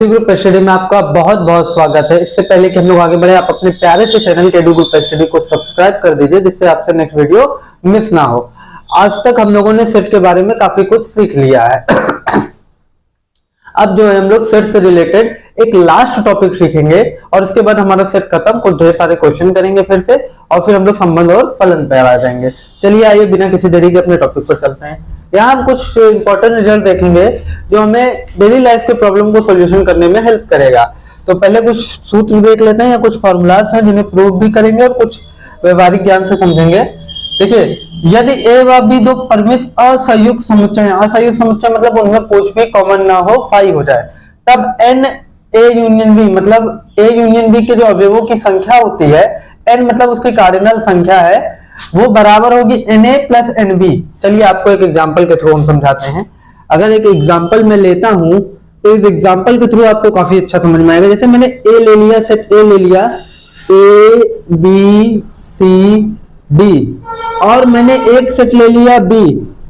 Group study में आपका बहुत बहुत स्वागत है। इससे पहले कि हम लोग आगे बढ़े, आप अपने प्यारे से चैनल केडी ग्रुप स्टडी को सब्सक्राइब कर दीजिए, जिससे आपसे नेक्स्ट वीडियो मिस ना हो। आज तक हम लोगों ने सेट के बारे में काफी कुछ सीख लिया है। अब जो है हम लोग सेट से रिलेटेड एक लास्ट टॉपिक सीखेंगे और उसके बाद हमारा सेट खत्म। कुछ ढेर सारे क्वेश्चन करेंगे फिर से, और फिर हम लोग संबंध और फलन पर आ जाएंगे। चलिए आइए बिना किसी देरी के अपने टॉपिक पर चलते हैं। यहाँ हम कुछ इंपॉर्टेंट रिजल्ट देखेंगे जो हमें डेली लाइफ के प्रॉब्लम को सॉल्यूशन करने में हेल्प करेगा। तो पहले कुछ सूत्र देख लेते हैं या कुछ फॉर्मूलाज हैं जिन्हें प्रूव भी करेंगे और कुछ व्यवहारिक ज्ञान से समझेंगे। देखिए, यदि ए व बी दो परिमित असंयुक्त समुच्चय हैं, असंयुक्त समुच्चय मतलब उनमें कुछ भी कॉमन ना हो, फाई हो जाए, तब एन ए यूनियन बी मतलब ए यूनियन बी के जो अवयवों की संख्या होती है, एन मतलब उसकी कार्डिनल संख्या है, वो बराबर होगी Na प्लस Nb। चलिए आपको एक एग्जांपल के थ्रू हम समझाते हैं। अगर एक एग्जांपल मैं लेता हूं तो इस एग्जांपल के थ्रू आपको काफी अच्छा समझ में आएगा। जैसे मैंने ए ले लिया, सेट ए ले लिया, ए बी सी डी, और मैंने एक सेट ले लिया बी।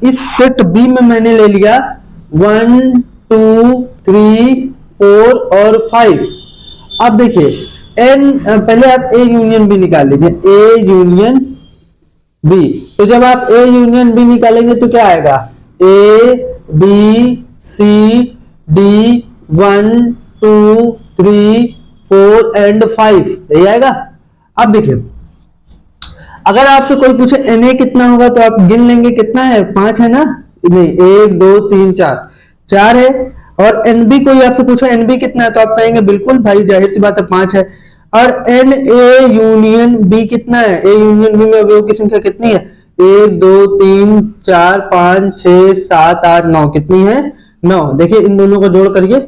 इस सेट बी में मैंने ले लिया 1 2 3 4 और 5। अब देखिए एन, पहले आप ए यूनियन बी निकाल लीजिए, ए यूनियन बी। तो जब आप ए यूनियन बी निकालेंगे तो क्या आएगा, A B C D 1 2 3 4 and 5, यही आएगा। अब देखिए, अगर आपसे कोई पूछे Na कितना होगा तो आप गिन लेंगे, कितना है, 5 है ना, नहीं 1 2 3 4 है। और Nb कोई आपसे पूछो Nb कितना है तो आप कहेंगे बिल्कुल भाई जाहिर सी बात है 5 है। और एन ए यूनियन बी कितना है, ए यूनियन बी में अवयवों की संख्या कितनी है, 1 2 3 4 5 6 7 8 9, कितनी है, 9। देखिए इन दोनों का जोड़ करिए,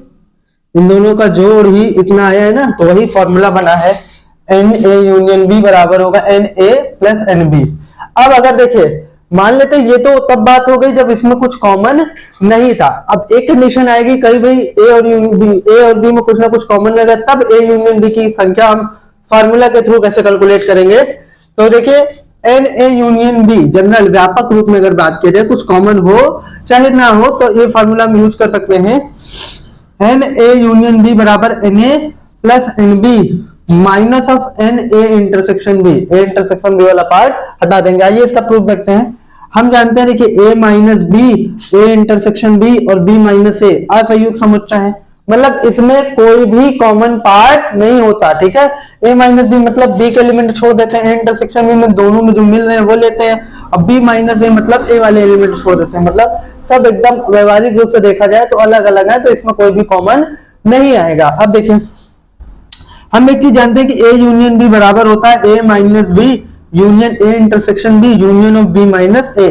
इन दोनों का जोड़ ही इतना आया है ना, तो वही फॉर्मूला बना है, एन ए यूनियन बी बराबर होगा n A plus n B. अब अगर देखिए मान लेते हैं, ये तो तब बात हो गई जब इसमें कुछ कॉमन नहीं था। अब एक कंडीशन आएगी, कहीं भाई ए और बी में कुछ ना कुछ कॉमन रहेगा, तब ए यूनियन बी की संख्या हम फार्मूला के थ्रू कैसे कैलकुलेट करेंगे। तो देखिए n A union B general व्यापक रूप में अगर बात की जाए, कुछ कॉमन हो चाहे ना हो, तो ये फार्मूला हम यूज कर सकते हैं, एन ए यूनियन बी बराबर n A plus n B minus of n A intersection B. A intersection B वाला पार्ट हटा देंगे। आइए इसका प्रूफ देखते हैं। हम जानते हैं, देखिए a minus B, A intersection B और b माइनस ए असंयुक्त समुच्चय है, मतलब इसमें कोई भी कॉमन पार्ट नहीं होता। ठीक है, a माइनस बी मतलब b के एलिमेंट छोड़ देते हैं, a इंटरसेक्शन बी में दोनों में जो मिल रहे हैं वो लेते हैं, और b माइनस ए मतलब a वाले एलिमेंट छोड़ देते हैं। मतलब सब एकदम व्यवहारिक रूप से देखा जाए तो अलग अलग है, तो इसमें कोई भी कॉमन नहीं आएगा। अब देखिए हम एक चीज जानते हैं कि a यूनियन b बराबर होता है a minus b union a intersection b union of b minus a.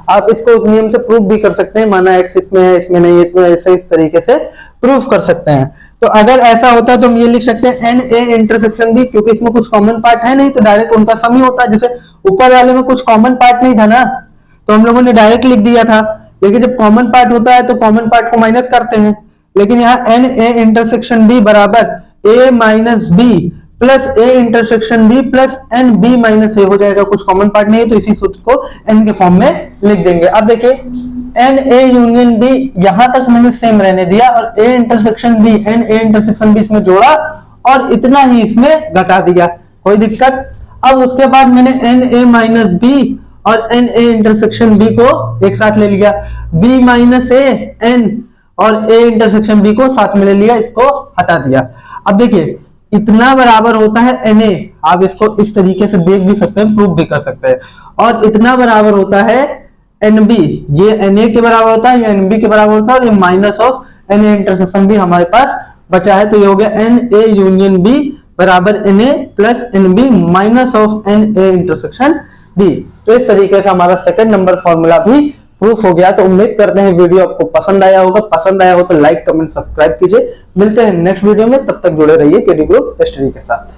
आप इसको उस नियम से प्रूफ भी कर सकते हैं, माना x इसमें है इसमें नहीं, इसमें ऐसे इस तरीके से प्रूफ कर सकते हैं। तो अगर ऐसा होता है तो हम ये लिख सकते हैं एन ए इंटरसेक्शन बी, क्योंकि इसमें कुछ कॉमन पार्ट है नहीं तो डायरेक्ट उनका सम ही होता है। जैसे ऊपर वाले में कुछ कॉमन पार्ट नहीं था ना, तो हम लोगों ने डायरेक्ट लिख दिया था, लेकिन जब कॉमन पार्ट होता है तो कॉमन पार्ट को माइनस करते हैं। लेकिन यहाँ एन ए इंटरसेक्शन बी बराबर a minus b plus a intersection b plus n B minus a हो जाएगा, कुछ कॉमन पार्ट नहीं है तो इसी सूत्र को एन के फॉर्म में लिख देंगे। अब देखिए एन ए यूनियन बी यहां तक मैंने सेम रहने दिया, और A intersection B n A intersection B इसमें जोड़ा और इतना ही इसमें घटा दिया, कोई दिक्कत। अब उसके बाद मैंने एन ए माइनस बी और एन ए इंटरसेक्शन बी को एक साथ ले लिया, बी माइनस ए एन और ए इंटरसेक्शन बी को साथ में ले लिया, इसको हटा दिया। अब देखिए इतना बराबर होता है Na, आप इसको इस तरीके से देख भी सकते हैं, प्रूफ भी कर सकते हैं। और इतना बराबर होता है Nb, ये Na के बराबर होता है, ये Nb के बराबर होता है, और ये माइनस ऑफ Na इंटरसेक्शन भी हमारे पास बचा है, तो ये हो गया Na यूनियन B बराबर Na plus Nb minus of Na intersection B। तो इस तरीके से हमारा सेकंड नंबर फॉर्मूला भी प्रूफ हो गया। तो उम्मीद करते हैं वीडियो आपको पसंद आया होगा, पसंद आया हो तो लाइक कमेंट सब्सक्राइब कीजिए। मिलते हैं नेक्स्ट वीडियो में, तब तक जुड़े रहिए केडी ग्रुप स्टडी के साथ।